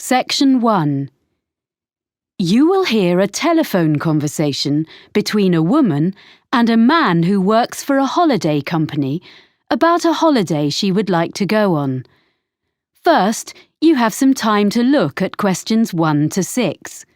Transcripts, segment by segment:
Section 1. You will hear a telephone conversation between a woman and a man who works for a holiday company about a holiday she would like to go on. First, you have some time to look at questions 1 to 6.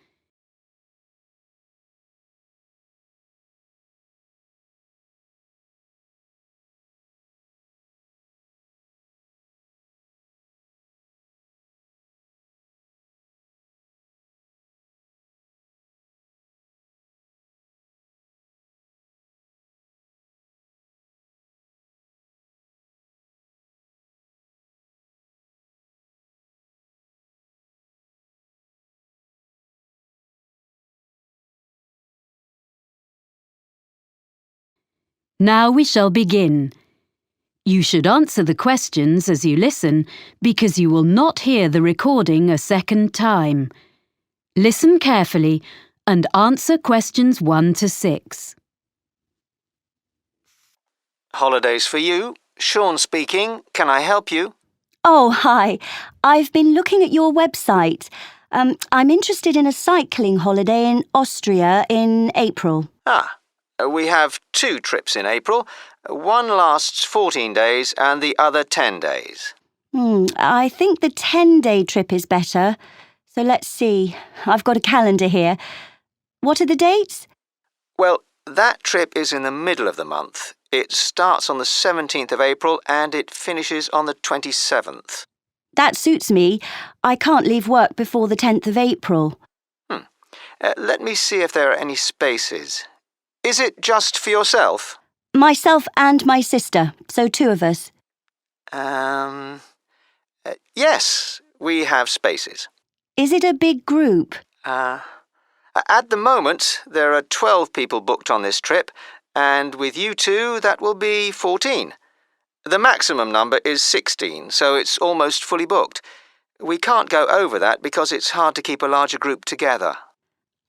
Now we shall begin. You should answer the questions as you listen because you will not hear the recording a second time. Listen carefully and answer questions 1 to 6. Holidays for you. Sean speaking. Can I help you? Oh, hi. I've been looking at your website. I'm interested in a cycling holiday in Austria in April. We have 2 trips in April. One lasts 14 days and the other 10 days. I think the 10-day trip is better. So let's see. I've got a calendar here. What are the dates? Well, that trip is in the middle of the month. It starts on the 17th of April and it finishes on the 27th. That suits me. I can't leave work before the 10th of April. Let me see if there are any spaces. Is it just for yourself? Myself and my sister, so 2 of us. Yes, we have spaces. Is it a big group? At the moment, there are 12 people booked on this trip, and with you 2, that will be 14. The maximum number is 16, so it's almost fully booked. We can't go over that because it's hard to keep a larger group together.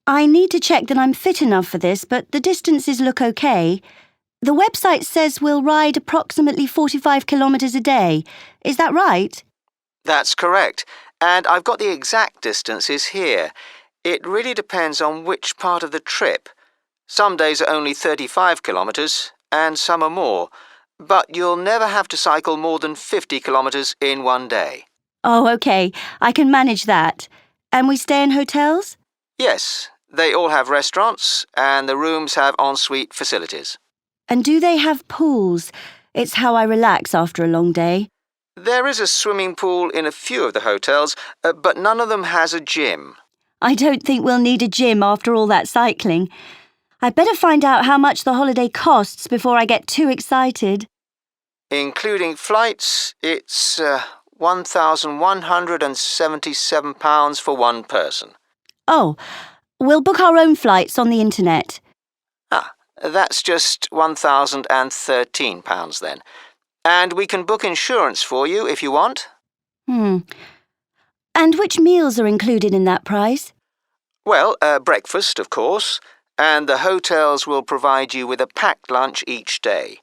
I need to check that I'm fit enough for this, but the distances look okay. The website says we'll ride approximately 45 kilometres a day. Is that right? That's correct, and I've got the exact distances here. It really depends on which part of the trip. Some days are only 35 kilometres, and some are more, but you'll never have to cycle more than 50 kilometres in one day. Oh, okay. I can manage that. And we stay in hotels? Yes, they all have restaurants, and the rooms have ensuite facilities. And do they have pools? It's how I relax after a long day. There is a swimming pool in a few of the hotels, but none of them has a gym. I don't think we'll need a gym after all that cycling. I'd better find out how much the holiday costs before I get too excited. Including flights, it's £1,177 for one person. Oh, we'll book our own flights on the internet. That's just £1,013 then. And we can book insurance for you if you want. And which meals are included in that price? Well, breakfast, of course, and the hotels will provide you with a packed lunch each day.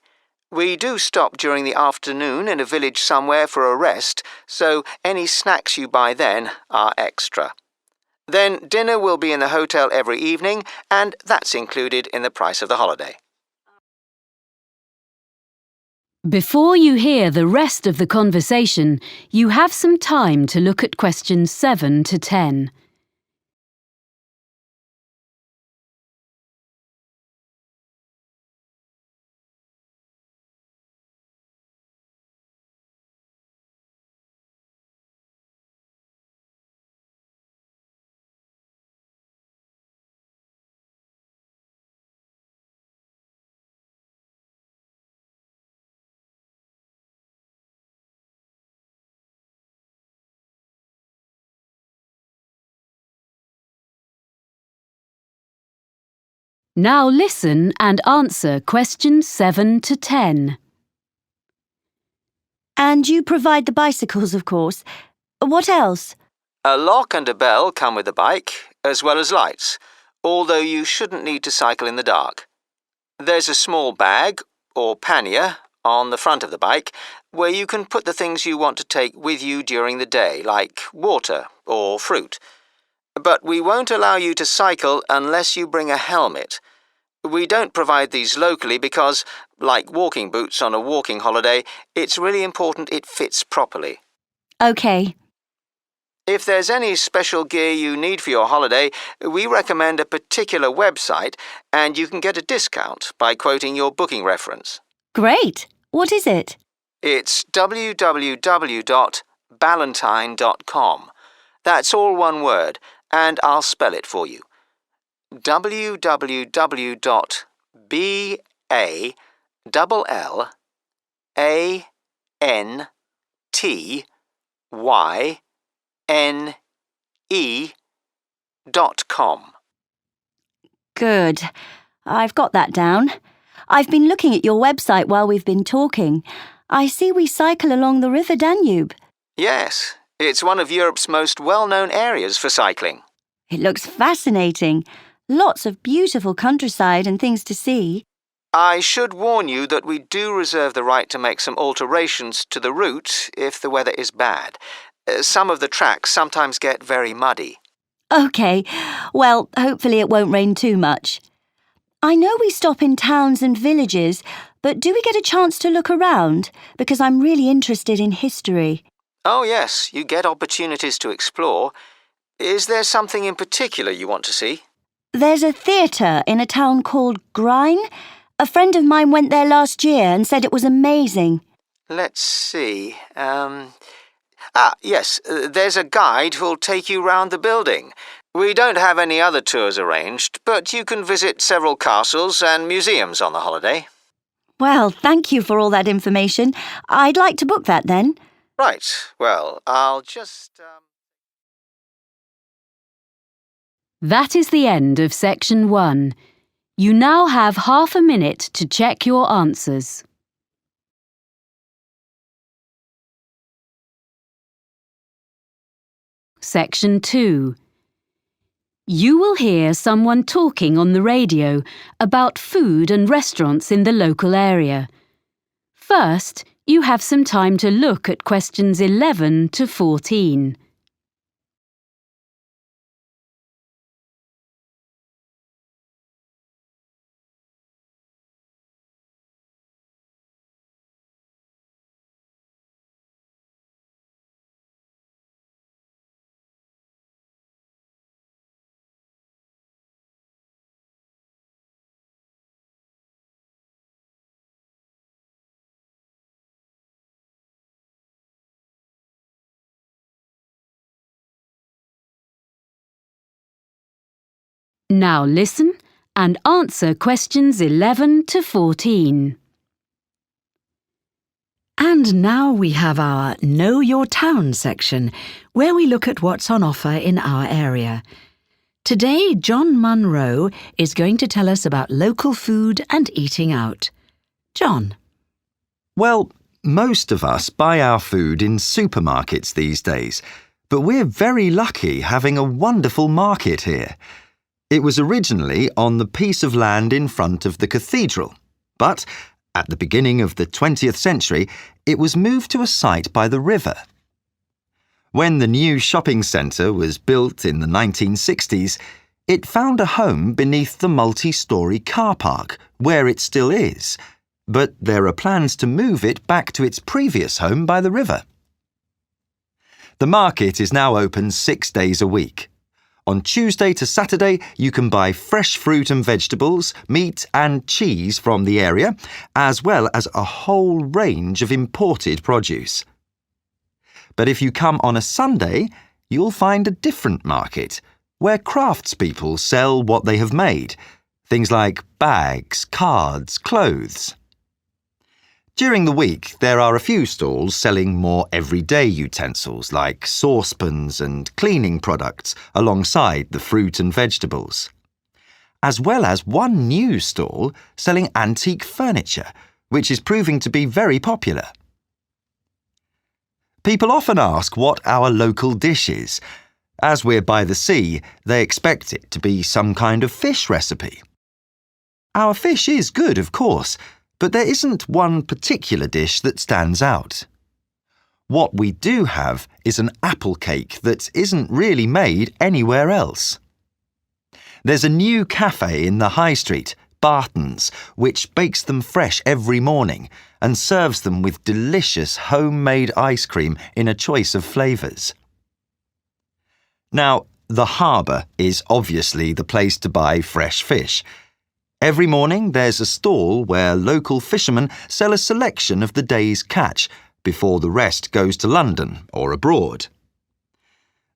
We do stop during the afternoon in a village somewhere for a rest, so any snacks you buy then are extra. Then dinner will be in the hotel every evening, and that's included in the price of the holiday. Before you hear the rest of the conversation, you have some time to look at questions 7 to 10. Now listen and answer questions 7 to 10. And you provide the bicycles, of course. What else? A lock and a bell come with the bike, as well as lights, although you shouldn't need to cycle in the dark. There's a small bag, or pannier, on the front of the bike, where you can put the things you want to take with you during the day, like water or fruit. But we won't allow you to cycle unless you bring a helmet. We don't provide these locally because, like walking boots on a walking holiday, it's really important it fits properly. OK. If there's any special gear you need for your holiday, we recommend a particular website and you can get a discount by quoting your booking reference. Great. What is it? It's www.ballantine.com. That's all one word, and I'll spell it for you. www.ballantine.com. Good. I've got that down. I've been looking at your website while we've been talking. I see we cycle along the River Danube. Yes, it's one of Europe's most well-known areas for cycling. It looks fascinating. Lots of beautiful countryside and things to see. I should warn you that we do reserve the right to make some alterations to the route if the weather is bad. Some of the tracks sometimes get very muddy. OK. Well, hopefully it won't rain too much. I know we stop in towns and villages, but do we get a chance to look around? Because I'm really interested in history. Oh, yes, you get opportunities to explore. Is there something in particular you want to see? There's a theatre in a town called Grine. A friend of mine went there last year and said it was amazing. Let's see. Yes, there's a guide who'll take you round the building. We don't have any other tours arranged, but you can visit several castles and museums on the holiday. Well, thank you for all that information. I'd like to book that then. Right, well, I'll just... That is the end of section 1. You now have half a minute to check your answers. Section 2. You will hear someone talking on the radio about food and restaurants in the local area. First, you have some time to look at questions 11 to 14. Now listen and answer questions 11 to 14. And now we have our Know Your Town section, where we look at what's on offer in our area. Today, John Munro is going to tell us about local food and eating out. John. Well, most of us buy our food in supermarkets these days, but we're very lucky having a wonderful market here. It was originally on the piece of land in front of the cathedral, but at the beginning of the 20th century, it was moved to a site by the river. When the new shopping centre was built in the 1960s, it found a home beneath the multi-storey car park, where it still is, but there are plans to move it back to its previous home by the river. The market is now open 6 days a week. On Tuesday to Saturday, you can buy fresh fruit and vegetables, meat and cheese from the area, as well as a whole range of imported produce. But if you come on a Sunday, you'll find a different market, where craftspeople sell what they have made, things like bags, cards, clothes. During the week, there are a few stalls selling more everyday utensils like saucepans and cleaning products alongside the fruit and vegetables, as well as one new stall selling antique furniture, which is proving to be very popular. People often ask what our local dish is. As we're by the sea, they expect it to be some kind of fish recipe. Our fish is good, of course, But there isn't one particular dish that stands out. What we do have is an apple cake that isn't really made anywhere else. There's a new cafe in the high street, Barton's, which bakes them fresh every morning and serves them with delicious homemade ice cream in a choice of flavours. Now, the harbour is obviously the place to buy fresh fish. Every morning there's a stall where local fishermen sell a selection of the day's catch before the rest goes to London or abroad.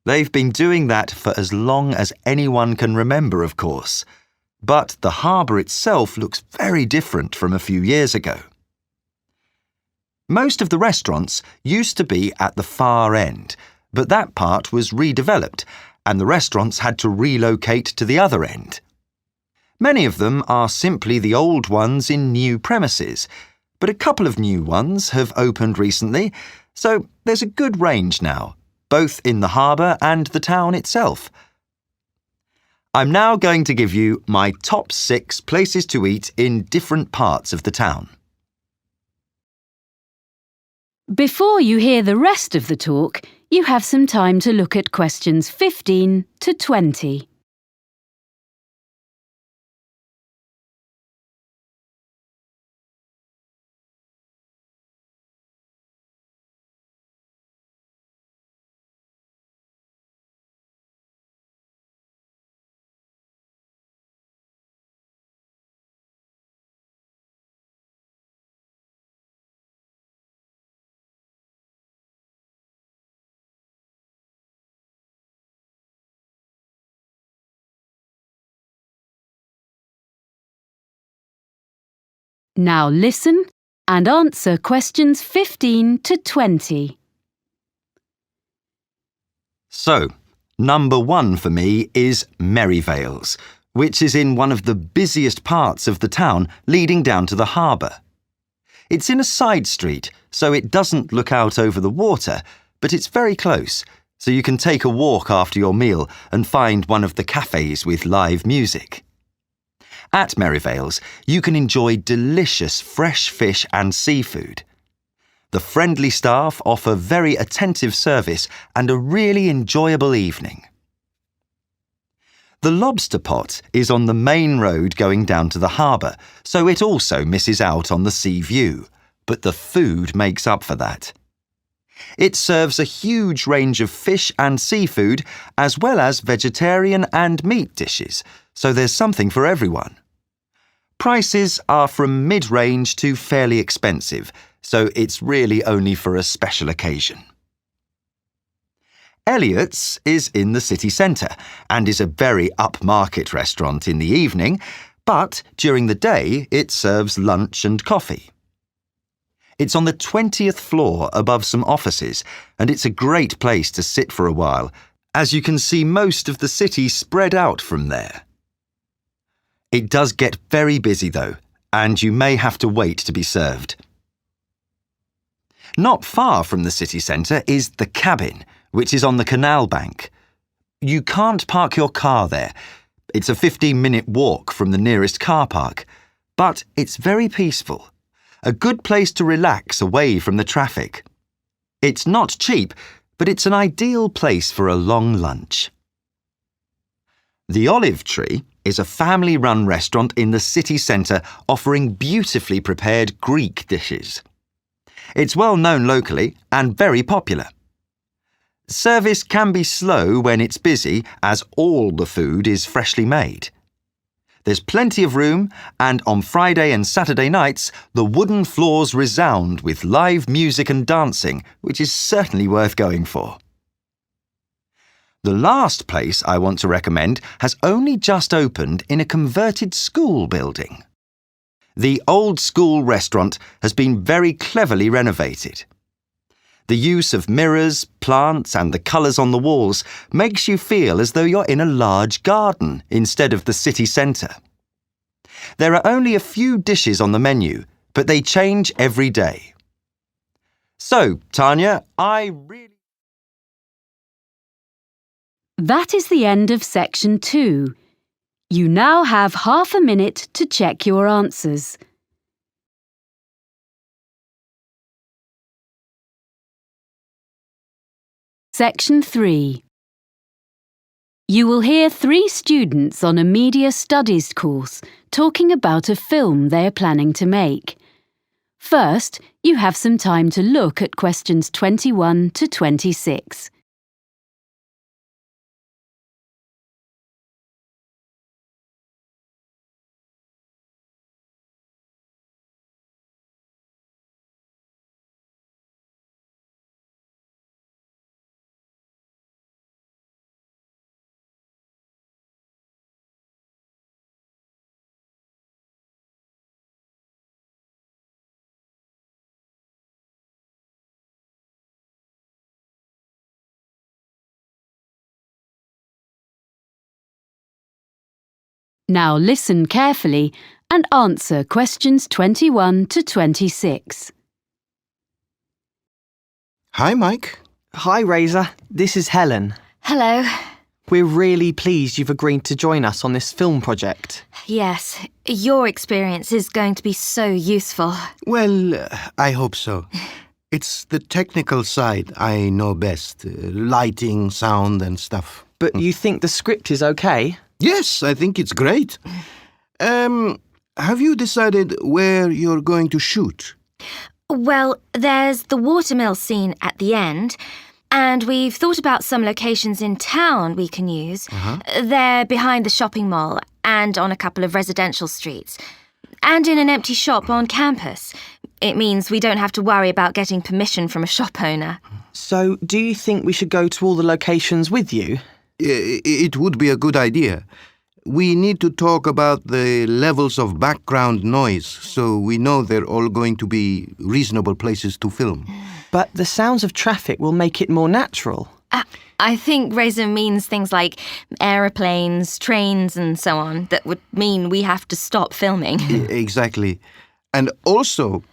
They've been doing that for as long as anyone can remember, of course. But the harbour itself looks very different from a few years ago. Most of the restaurants used to be at the far end, but that part was redeveloped and the restaurants had to relocate to the other end. Many of them are simply the old ones in new premises, but a couple of new ones have opened recently, so there's a good range now, both in the harbour and the town itself. I'm now going to give you my top 6 places to eat in different parts of the town. Before you hear the rest of the talk, you have some time to look at questions 15 to 20. Now listen and answer questions 15 to 20. So, number 1 for me is Merivale's, which is in one of the busiest parts of the town leading down to the harbour. It's in a side street, so it doesn't look out over the water, but it's very close, so you can take a walk after your meal and find one of the cafes with live music. At Merivale's, you can enjoy delicious fresh fish and seafood. The friendly staff offer very attentive service and a really enjoyable evening. The Lobster Pot is on the main road going down to the harbour, so it also misses out on the sea view, but the food makes up for that. It serves a huge range of fish and seafood, as well as vegetarian and meat dishes, so there's something for everyone. Prices are from mid-range to fairly expensive, so it's really only for a special occasion. Elliot's is in the city centre and is a very upmarket restaurant in the evening, but during the day it serves lunch and coffee. It's on the 20th floor above some offices, and it's a great place to sit for a while, as you can see most of the city spread out from there. It does get very busy though, and you may have to wait to be served. Not far from the city centre is the Cabin, which is on the canal bank. You can't park your car there. It's a 15-minute walk from the nearest car park, but it's very peaceful. A good place to relax away from the traffic. It's not cheap, but it's an ideal place for a long lunch. The Olive Tree is a family-run restaurant in the city centre offering beautifully prepared Greek dishes. It's well known locally and very popular. Service can be slow when it's busy, as all the food is freshly made. There's plenty of room, and on Friday and Saturday nights, the wooden floors resound with live music and dancing, which is certainly worth going for. The last place I want to recommend has only just opened in a converted school building. The old school restaurant has been very cleverly renovated. The use of mirrors, plants and the colours on the walls makes you feel as though you're in a large garden instead of the city centre. There are only a few dishes on the menu, but they change every day. So, Tanya, That is the end of section 2. You now have half a minute to check your answers. Section 3. You will hear 3 students on a media studies course talking about a film they are planning to make. First, you have some time to look at questions 21 to 26. Now listen carefully and answer questions 21 to 26. Hi, Mike. Hi, Razor. This is Helen. Hello. We're really pleased you've agreed to join us on this film project. Yes, your experience is going to be so useful. Well, I hope so. It's the technical side I know best. Lighting, sound and stuff. But you think the script is okay? Yes, I think it's great. Have you decided where you're going to shoot? Well, there's the watermill scene at the end, and we've thought about some locations in town we can use. They're behind the shopping mall and on a couple of residential streets, and in an empty shop on campus. It means we don't have to worry about getting permission from a shop owner. So, do you think we should go to all the locations with you? It would be a good idea. We need to talk about the levels of background noise so we know they're all going to be reasonable places to film. But the sounds of traffic will make it more natural. I think Razor means things like aeroplanes, trains and so on that would mean we have to stop filming. Exactly. And also,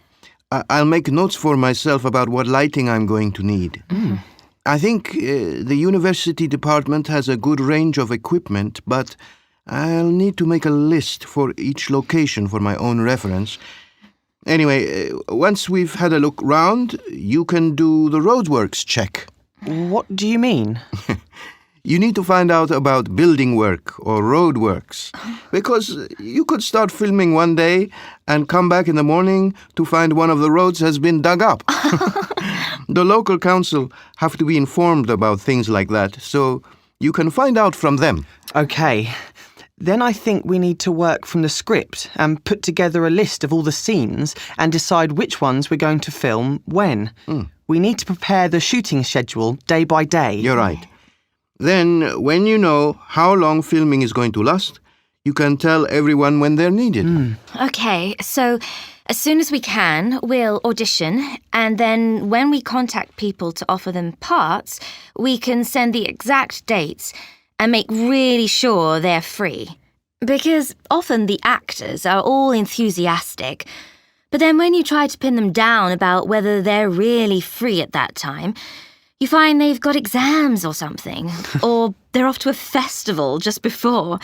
I'll make notes for myself about what lighting I'm going to need. I think the university department has a good range of equipment, but I'll need to make a list for each location for my own reference. Anyway, once we've had a look round, you can do the roadworks check. What do you mean? You need to find out about building work or roadworks, because you could start filming one day and come back in the morning to find one of the roads has been dug up. The local council have to be informed about things like that, so you can find out from them. OK. Then I think we need to work from the script and put together a list of all the scenes and decide which ones we're going to film when. We need to prepare the shooting schedule day by day. You're right. Then, when you know how long filming is going to last, you can tell everyone when they're needed. OK, so as soon as we can, we'll audition, and then when we contact people to offer them parts, we can send the exact dates and make really sure they're free. Because often the actors are all enthusiastic, but then when you try to pin them down about whether they're really free at that time, you find they've got exams or something, or they're off to a festival just before,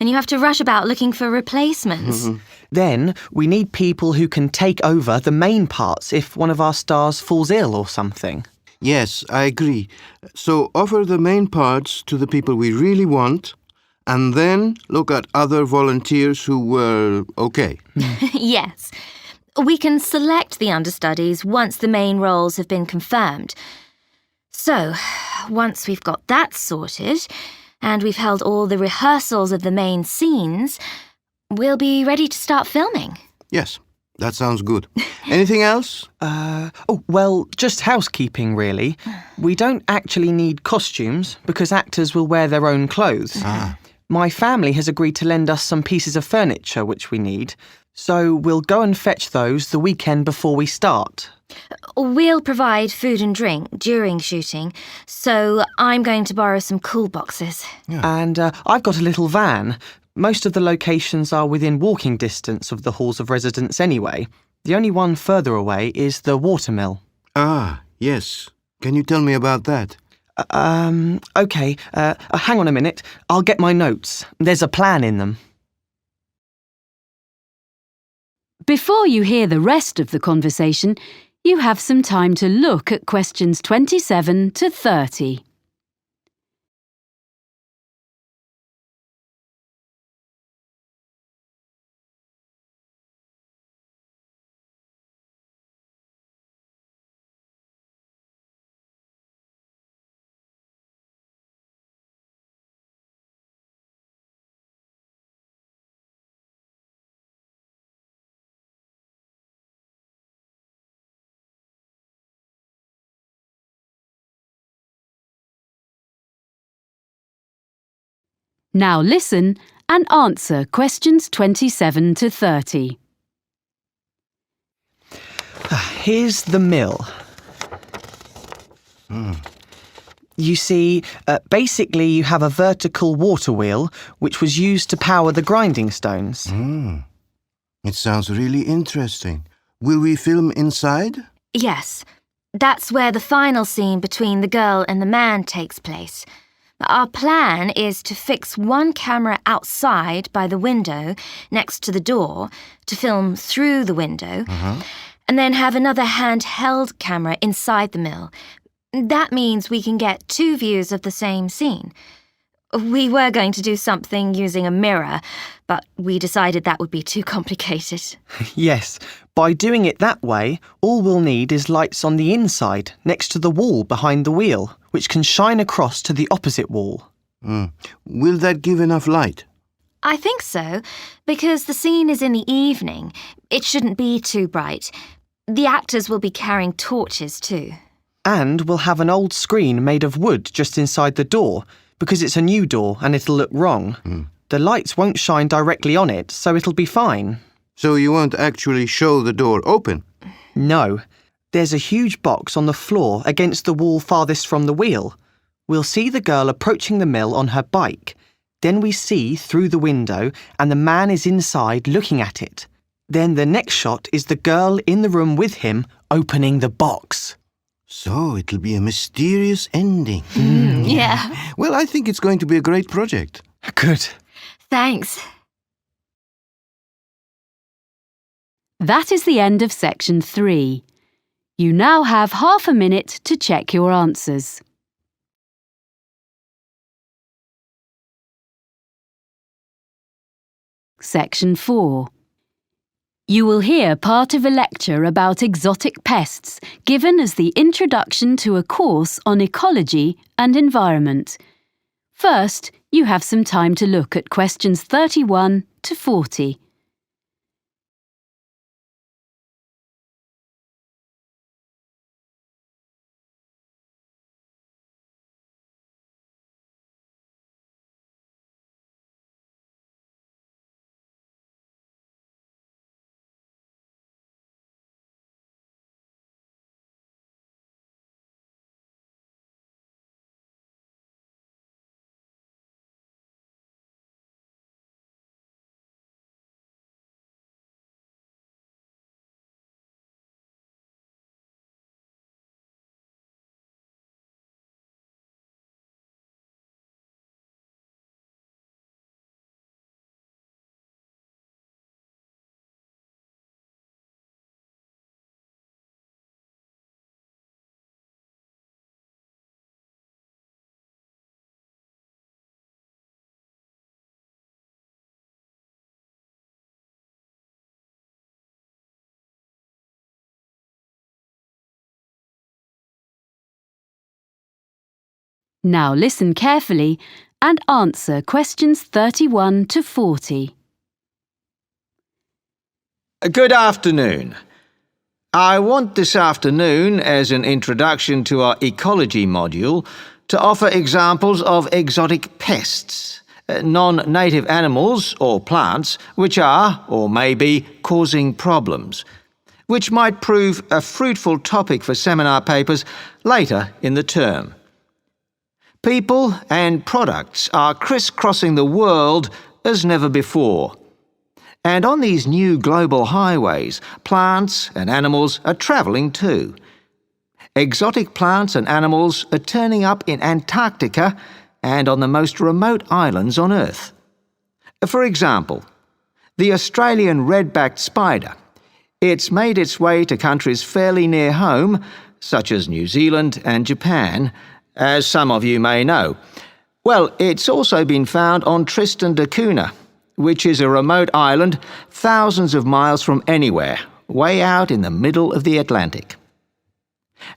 and you have to rush about looking for replacements. Then we need people who can take over the main parts if one of our stars falls ill or something. Yes, I agree. So offer the main parts to the people we really want, and then look at other volunteers who were okay. Yes. We can select the understudies once the main roles have been confirmed. So, once we've got that sorted, and we've held all the rehearsals of the main scenes, we'll be ready to start filming. Yes, that sounds good. Anything else? Well, just housekeeping, really. We don't actually need costumes because actors will wear their own clothes. My family has agreed to lend us some pieces of furniture which we need, so we'll go and fetch those the weekend before we start. We'll provide food and drink during shooting, so I'm going to borrow some cool boxes. And I've got a little van. Most of the locations are within walking distance of the halls of residence anyway. The only one further away is the watermill. Yes. Can you tell me about that? OK. Hang on a minute. I'll get my notes. There's a plan in them. Before you hear the rest of the conversation, You have some time to look at questions 27 to 30. Now listen and answer questions 27 to 30. Here's the mill. You see, basically you have a vertical water wheel which was used to power the grinding stones. It sounds really interesting. Will we film inside? Yes, that's where the final scene between the girl and the man takes place. Our plan is to fix one camera outside by the window next to the door to film through the window, and then have another handheld camera inside the mill. That means we can get two views of the same scene. We were going to do something using a mirror, but we decided that would be too complicated. Yes, by doing it that way, all we'll need is lights on the inside, next to the wall behind the wheel, which can shine across to the opposite wall. Will that give enough light? I think so, because the scene is in the evening. It shouldn't be too bright. The actors will be carrying torches too. And we'll have an old screen made of wood just inside the door, because it's a new door and it'll look wrong. The lights won't shine directly on it, so it'll be fine. So you won't actually show the door open? No. There's a huge box on the floor against the wall farthest from the wheel. We'll see the girl approaching the mill on her bike. Then we see through the window and the man is inside looking at it. Then the next shot is the girl in the room with him opening the box. So it'll be a mysterious ending. Yeah. Well, I think it's going to be a great project. Good. Thanks. That is the end of section 3. You now have half a minute to check your answers. Section 4. You will hear part of a lecture about exotic pests given as the introduction to a course on ecology and environment. First, you have some time to look at questions 31 to 40. Now listen carefully and answer questions 31 to 40. Good afternoon. I want this afternoon, as an introduction to our ecology module, to offer examples of exotic pests, non-native animals or plants which are, or may be, causing problems, which might prove a fruitful topic for seminar papers later in the term. People and products are crisscrossing the world as never before. And on these new global highways, plants and animals are travelling too. Exotic plants and animals are turning up in Antarctica and on the most remote islands on Earth. For example, the Australian red-backed spider. it's made its way to countries fairly near home, such as New Zealand and Japan, as some of you may know. Well, it's also been found on Tristan da Cunha, which is a remote island thousands of miles from anywhere, way out in the middle of the Atlantic.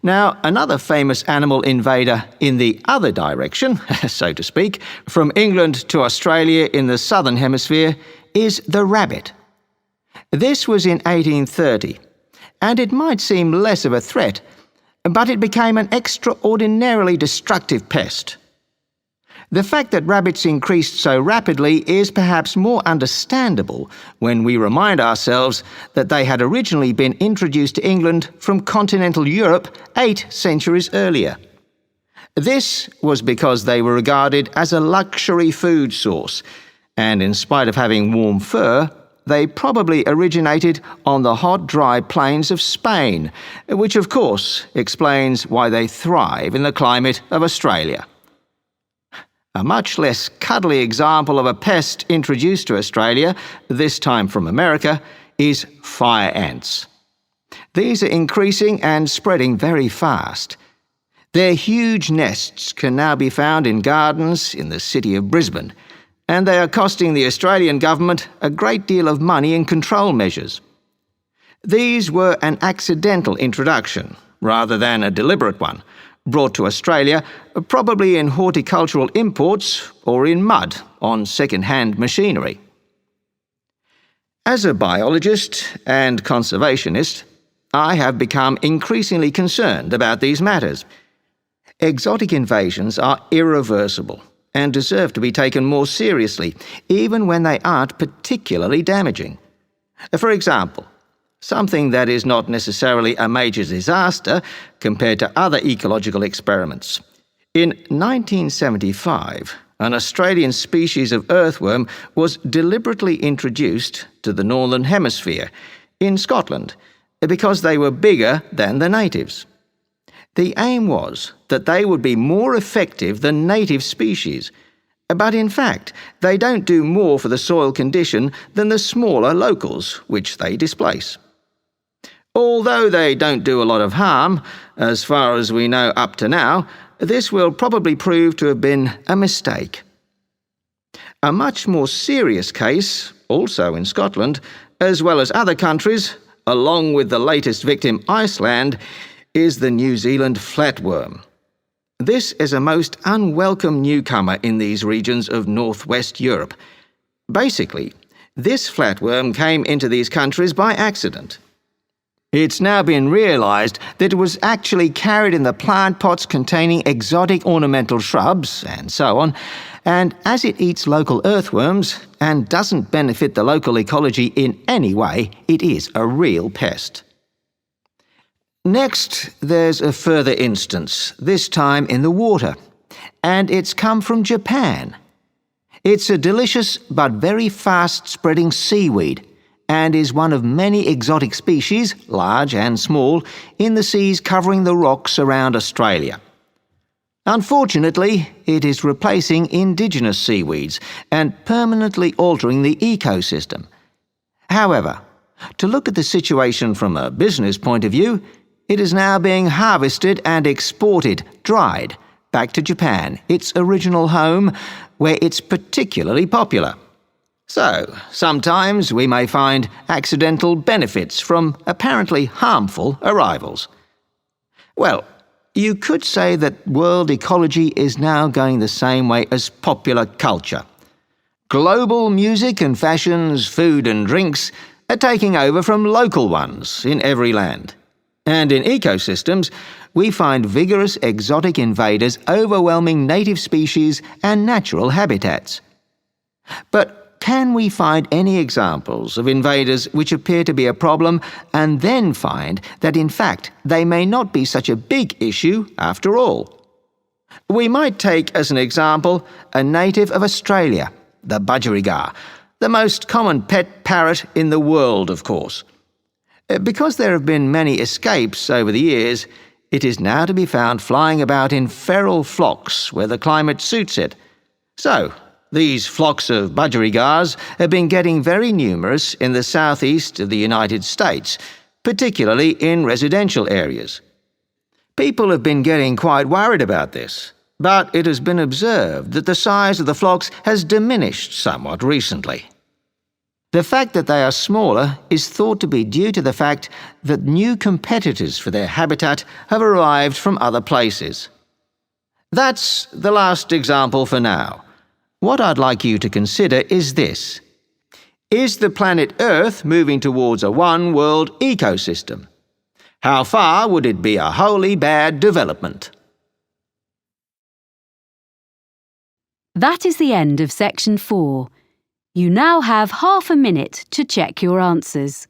Now, another famous animal invader in the other direction, so to speak, from England to Australia in the southern hemisphere, is the rabbit. This was in 1830, and it might seem less of a threat, but it became an extraordinarily destructive pest. The fact that rabbits increased so rapidly is perhaps more understandable when we remind ourselves that they had originally been introduced to England from continental Europe 8 centuries earlier. This was because they were regarded as a luxury food source, and in spite of having warm fur, they probably originated on the hot, dry plains of Spain, which of course explains why they thrive in the climate of Australia. A much less cuddly example of a pest introduced to Australia, this time from America, is fire ants. These are increasing and spreading very fast. Their huge nests can now be found in gardens in the city of Brisbane, and they are costing the Australian government a great deal of money in control measures. These were an accidental introduction, rather than a deliberate one, brought to Australia, probably in horticultural imports or in mud on second-hand machinery. As a biologist and conservationist, I have become increasingly concerned about these matters. Exotic invasions are irreversible and deserve to be taken more seriously, even when they aren't particularly damaging. For example, something that is not necessarily a major disaster compared to other ecological experiments. In 1975, an Australian species of earthworm was deliberately introduced to the Northern Hemisphere, in Scotland, because they were bigger than the natives. The aim was that they would be more effective than native species, but in fact, they don't do more for the soil condition than the smaller locals, which they displace. Although they don't do a lot of harm, as far as we know up to now, this will probably prove to have been a mistake. A much more serious case, also in Scotland, as well as other countries, along with the latest victim, Iceland, is the New Zealand flatworm. This is a most unwelcome newcomer in these regions of northwest Europe. Basically, this flatworm came into these countries by accident. It's now been realised that it was actually carried in the plant pots containing exotic ornamental shrubs and so on, and as it eats local earthworms and doesn't benefit the local ecology in any way, it is a real pest. Next, there's a further instance, this time in the water, and it's come from Japan. It's a delicious but very fast-spreading seaweed, and is one of many exotic species, large and small, in the seas covering the rocks around Australia. Unfortunately, it is replacing indigenous seaweeds and permanently altering the ecosystem. However, to look at the situation from a business point of view, it is now being harvested and exported, dried, back to Japan, its original home, where it's particularly popular. So, sometimes we may find accidental benefits from apparently harmful arrivals. Well, you could say that world ecology is now going the same way as popular culture. Global music and fashions, food and drinks are taking over from local ones in every land. And in ecosystems, we find vigorous exotic invaders overwhelming native species and natural habitats. But can we find any examples of invaders which appear to be a problem and then find that in fact they may not be such a big issue after all? We might take as an example a native of Australia, the budgerigar, the most common pet parrot in the world, of course. Because there have been many escapes over the years, it is now to be found flying about in feral flocks where the climate suits it. So, These flocks of budgerigars have been getting very numerous in the southeast of the United States, particularly in residential areas. People have been getting quite worried about this, but it has been observed that the size of the flocks has diminished somewhat recently. The fact that they are smaller is thought to be due to the fact that new competitors for their habitat have arrived from other places. That's the last example for now. What I'd like you to consider is this. Is the planet Earth moving towards a one-world ecosystem? How far would it be a wholly bad development? That is the end of section 4. You now have half a minute to check your answers.